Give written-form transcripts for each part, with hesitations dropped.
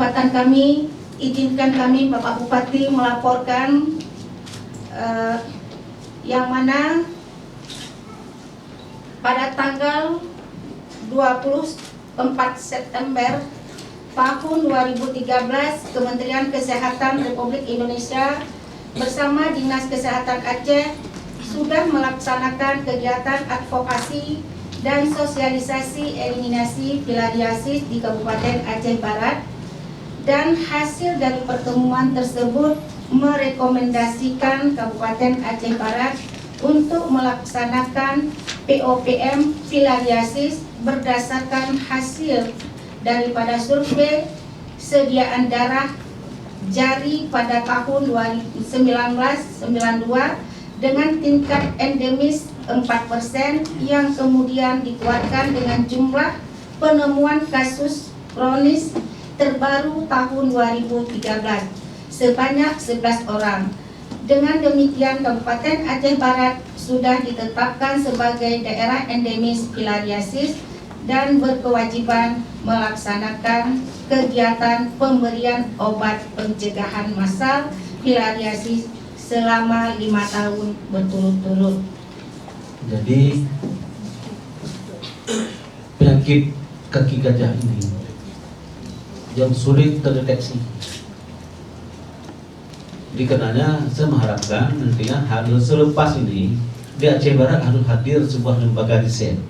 kesempatan kami, izinkan kami Bapak Bupati melaporkan yang mana pada tanggal 24 September tahun 2013, Kementerian Kesehatan Republik Indonesia bersama Dinas Kesehatan Aceh sudah melaksanakan kegiatan advokasi dan sosialisasi eliminasi filariasis di Kabupaten Aceh Barat, dan hasil dari pertemuan tersebut merekomendasikan Kabupaten Aceh Barat untuk melaksanakan POPM filariasis berdasarkan hasil daripada survei sediaan darah jari pada tahun 1992 dengan tingkat endemis 4% yang kemudian dikuatkan dengan jumlah penemuan kasus kronis terbaru tahun 2013 sebanyak 11 orang. Dengan demikian, Kabupaten Aceh Barat sudah ditetapkan sebagai daerah endemis filariasis dan berkewajiban melaksanakan kegiatan pemberian obat pencegahan massal filariasis selama 5 tahun berturut-turut. Jadi penyakit kaki gajah ini yang sulit terdeteksi. Jadi karenanya saya mengharapkan nantinya harus selepas ini di Aceh Barat harus hadir sebuah lembaga riset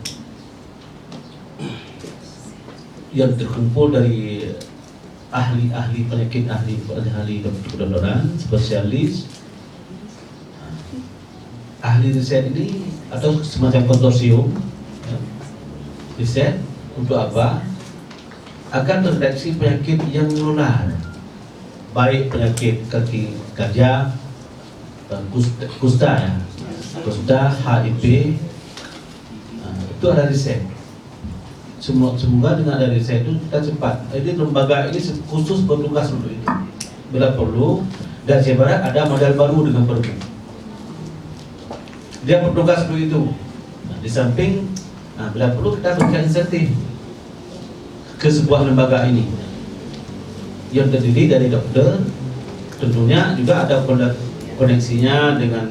yang terkumpul dari ahli-ahli penyakit, ahli kedokteran, spesialis, ahli riset ini atau semacam konsorsium riset untuk apa? Akan terdeteksi penyakit yang menular, baik penyakit kaki gajah, kusta ya, kusta, HIV, itu ada riset. Semoga dengan ada riset itu kita cepat. Jadi lembaga ini khusus bertugas untuk itu. Bila perlu, di Aceh Barat ada model baru dengan Perbu. Dia bertugas untuk itu. Di samping, bila perlu kita berikan insentif ke sebuah lembaga ini yang terdiri dari dokter, tentunya juga ada koneksinya dengan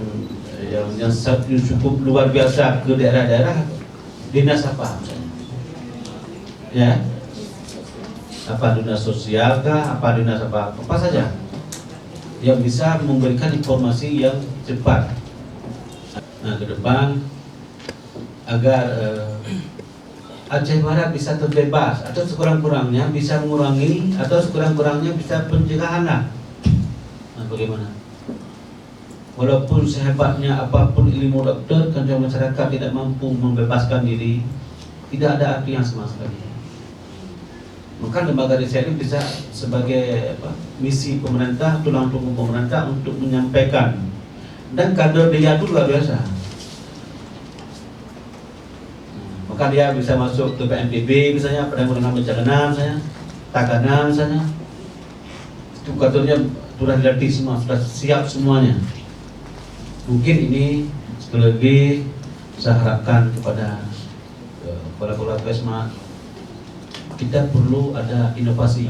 yang cukup luar biasa ke daerah-daerah dinas apa, ya, apa dinas sosial kah, apa dinas apa saja yang bisa memberikan informasi yang cepat. Nah, ke depan agar Aceh Barat bisa terbebas atau sekurang-kurangnya bisa mengurangi atau sekurang-kurangnya bisa pencegahan lah. Nah, bagaimana? Walaupun sehebatnya apapun ilmu dokter, kalau masyarakat tidak mampu membebaskan diri, tidak ada artinya sama sekali. Maka lembaga riset ini bisa sebagai misi pemerintah, tulang punggung pemerintah untuk menyampaikan, dan kader dia itu luar biasa. Maka dia bisa masuk ke PNPB misalnya, pada menengah perjalanan misalnya, Tagana misalnya, itu kadernya sudah dilatih semua, sudah siap semuanya. Mungkin ini sekali lagi saya harapkan kepada kepala Pesma, kita perlu ada inovasi.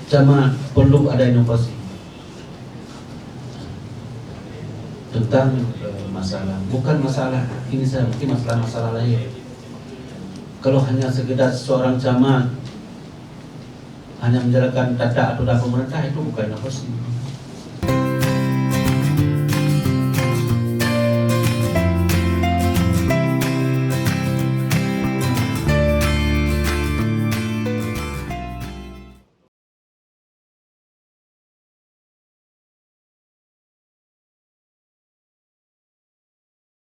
Camat perlu ada inovasi tentang masalah, bukan masalah ini saya, mungkin masalah lain. Kalau hanya sekedar seorang camat hanya menjalankan tata aturan pemerintah, itu bukan inovasi.